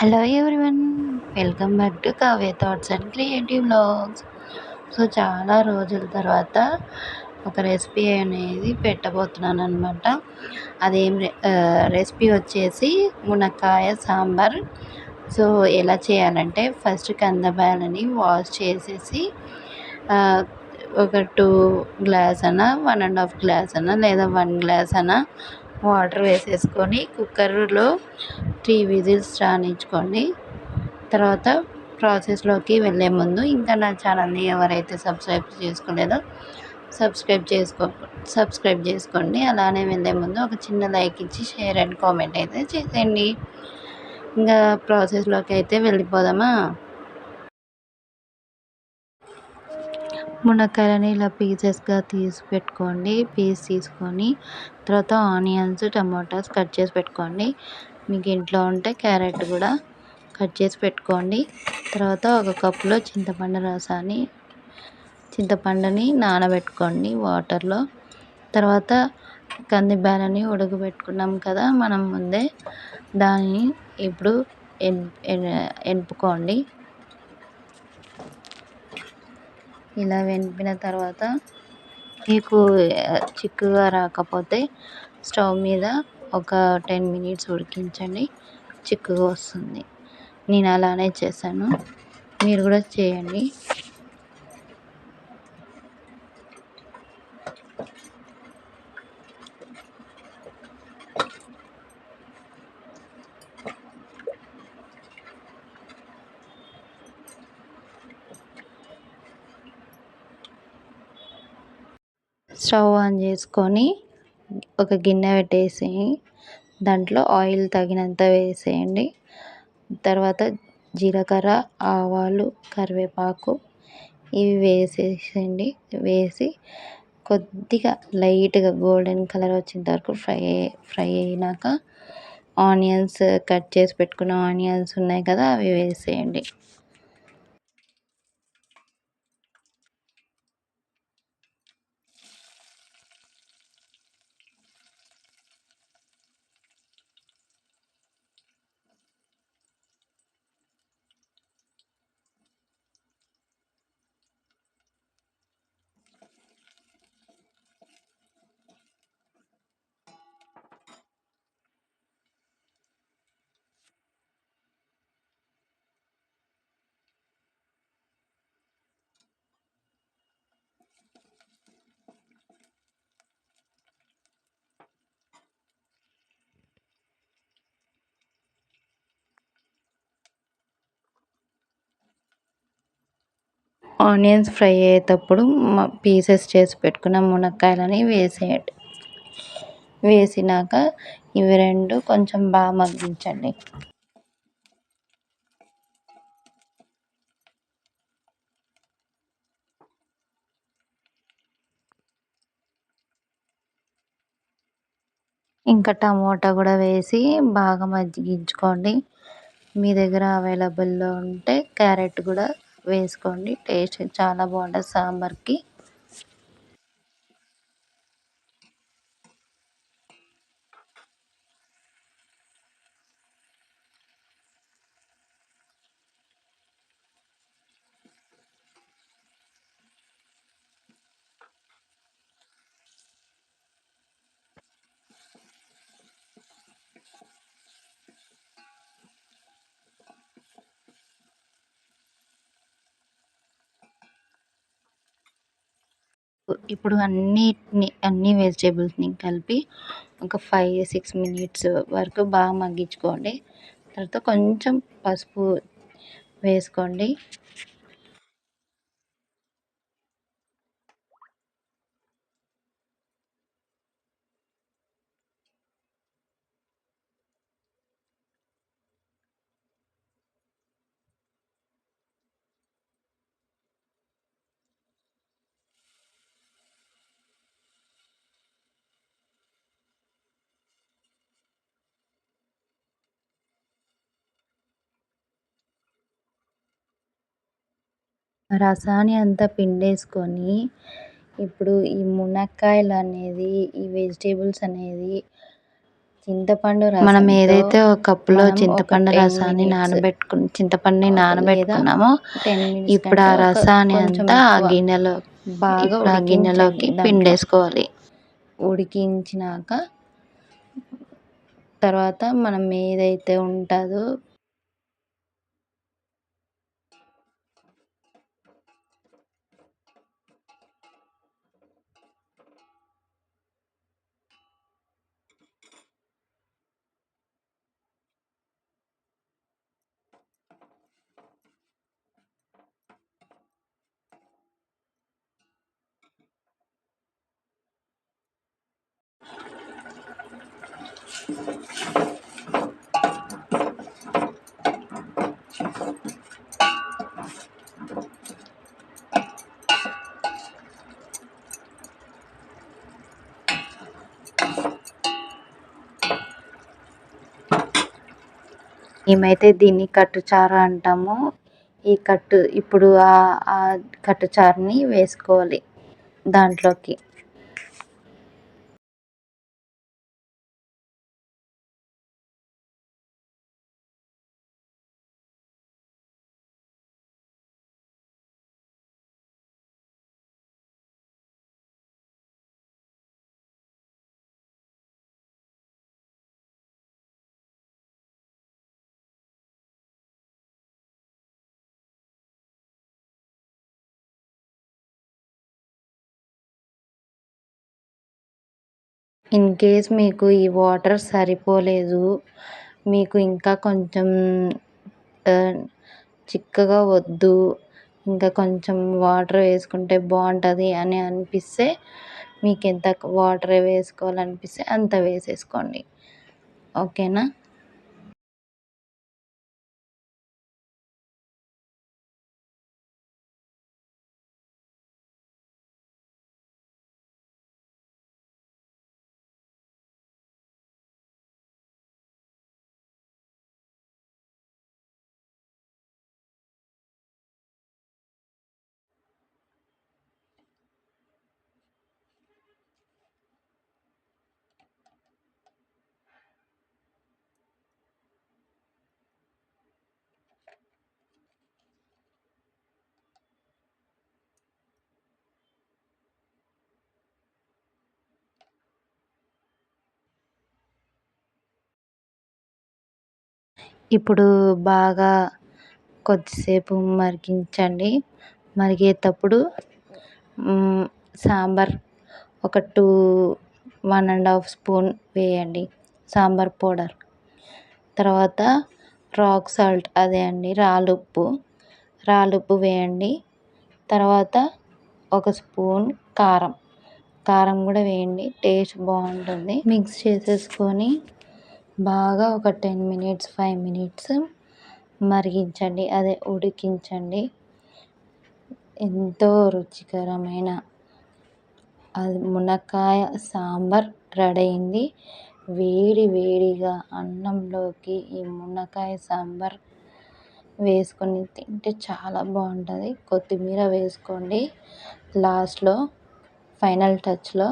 Hello everyone, welcome back to Kavya thoughts and creative vlogs. So చాలా రోజుల తర్వాత ఒక రెసిపీ అనేది పెట్టబోతున్నాను అనమాట. అదేం రెసిపీ వచ్చేసి మునక్కాయ సాంబార్. సో ఎలా చేయాలంటే ఫస్ట్ కందబాలని వాష్ చేసేసి ఒక 2 గ్లాస్ అన్నా 1.5 గ్లాస్ అన్నా లేదా 1 గ్లాస్ అన్నా వాటర్ వేసేసుకొని కుక్కర్లో 3 విజిల్స్ రానిచ్చుకోండి. తర్వాత ప్రాసెస్లోకి వెళ్ళే ముందు ఇంకా నా ఛానల్ని ఎవరైతే సబ్స్క్రైబ్ సబ్స్క్రైబ్ చేసుకోండి. అలానే వెళ్ళే ముందు ఒక చిన్న లైక్ ఇచ్చి షేర్ అండ్ కామెంట్ అయితే చేసేయండి. ఇంకా ప్రాసెస్లోకి అయితే వెళ్ళిపోదామా. మునక్కాయలని ఇలా పీసెస్గా తీసుకొని తర్వాత ఆనియన్స్, టమాటాస్ కట్ చేసి పెట్టుకోండి. మీకు ఇంట్లో ఉంటే క్యారెట్ కూడా కట్ చేసి పెట్టుకోండి. తర్వాత ఒక కప్పులో చింతపండుని నానబెట్టుకోండి వాటర్లో. తర్వాత కందిబ్యాలని ఉడకబెట్టుకున్నాం కదా మనం ముందే, దాన్ని ఇప్పుడు ఎనుపుకోండి. ఇలా వెనిపిన తర్వాత మీకు చిక్కగా రాకపోతే స్టవ్ మీద ఒక 10 మినిట్స్ ఉడికించండి, చిక్కగా వస్తుంది. నేను అలానే చేశాను, మీరు కూడా చేయండి. స్టవ్ ఆన్ చేసుకొని ఒక గిన్నె పెట్టేసి దాంట్లో ఆయిల్ తగినంత వేసేయండి. తర్వాత జీలకర్ర, ఆవాలు, కరివేపాకు ఇవి వేసేసేయండి. వేసి కొద్దిగా లైట్గా గోల్డెన్ కలర్ వచ్చేంత వరకు ఫ్రై అయినాక కట్ చేసి పెట్టుకున్న ఆనియన్స్ ఉన్నాయి కదా, అవి వేసేయండి. ఆనియన్స్ ఫ్రై అయ్యేటప్పుడు పీసెస్ చేసి పెట్టుకున్న మునక్కాయలని వేసేయండి. వేసినాక ఇవి రెండు కొంచెం బాగా మగ్గించండి. ఇంకా టమోటా కూడా వేసి బాగా మగ్గించుకోండి. మీ దగ్గర అవైలబుల్లో ఉంటే క్యారెట్ కూడా వేసుకోండి, టేస్ట్ చాలా బాగుంటుంది సాంబార్కి. ఇప్పుడు అన్ని వెజిటేబుల్స్ని కలిపి ఒక 5-6 మినిట్స్ వరకు బాగా మగ్గించుకోండి. తర్వాత కొంచెం పసుపు వేసుకోండి. రసాన్ని అంతా పిండేసుకొని ఇప్పుడు ఈ మునక్కాయలు అనేది, ఈ వెజిటేబుల్స్ అనేది చింతపండు మనం రసంతో ఏదైతే ఒక కప్పులో మనం ఒక చింతపండు 10 రసాన్ని మినిట్స్ చింతపండుని లేదా నానబెట్టుకున్నామో 10 మినిట్స్ ఇప్పుడు కంటే ఆ ఒక రసాన్ని కొంచెం అంతా ఎక్కువ బాగా ఇప్పుడు ఆ ఉడికించండి. గిన్నెలోకి దాంట్లో పిండేసుకోవాలి. ఉడికించినాక తర్వాత మనం ఏదైతే ఉంటుందో మేమైతే దీన్ని కట్టుచారు అంటాము. ఇప్పుడు ఆ కట్టుచారుని వేసుకోవాలి దాంట్లోకి. ఇన్ కేస్ మీకు ఈ వాటర్ సరిపోలేదు, మీకు ఇంకా కొంచెం చిక్కగా వద్దు, ఇంకా కొంచెం వాటర్ వేసుకుంటే బాగుంటుంది అని అనిపిస్తే, మీకు ఎంత వాటర్ వేసుకోవాలనిపిస్తే అంత వేసేసుకోండి. ఓకేనా? ఇప్పుడు బాగా కొద్దిసేపు మరిగించండి. మరిగేటప్పుడు సాంబార్ ఒక 1.5 స్పూన్ వేయండి సాంబార్ పౌడర్. తర్వాత రాక్ సాల్ట్, అదే అండి రాళ్ళుప్పు వేయండి. తర్వాత ఒక స్పూన్ కారం కూడా వేయండి, టేస్ట్ బాగుంటుంది. మిక్స్ చేసేసుకొని బాగా ఒక 10 మినిట్స్ 5 మినిట్స్ మరిగించండి, ఉడికించండి. ఎంతో రుచికరమైన అది మునక్కాయ సాంబార్ రెడీ అయింది. వేడి వేడిగా అన్నంలోకి ఈ మునక్కాయ సాంబార్ వేసుకొని తింటే చాలా బాగుంటుంది. కొత్తిమీర వేసుకోండి లాస్ట్లో, ఫైనల్ టచ్లో.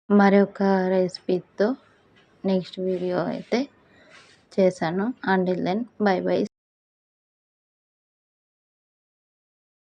మరొక రెసిపీతో నెక్స్ట్ వీడియో అయితే చేశాను. Until then bye by.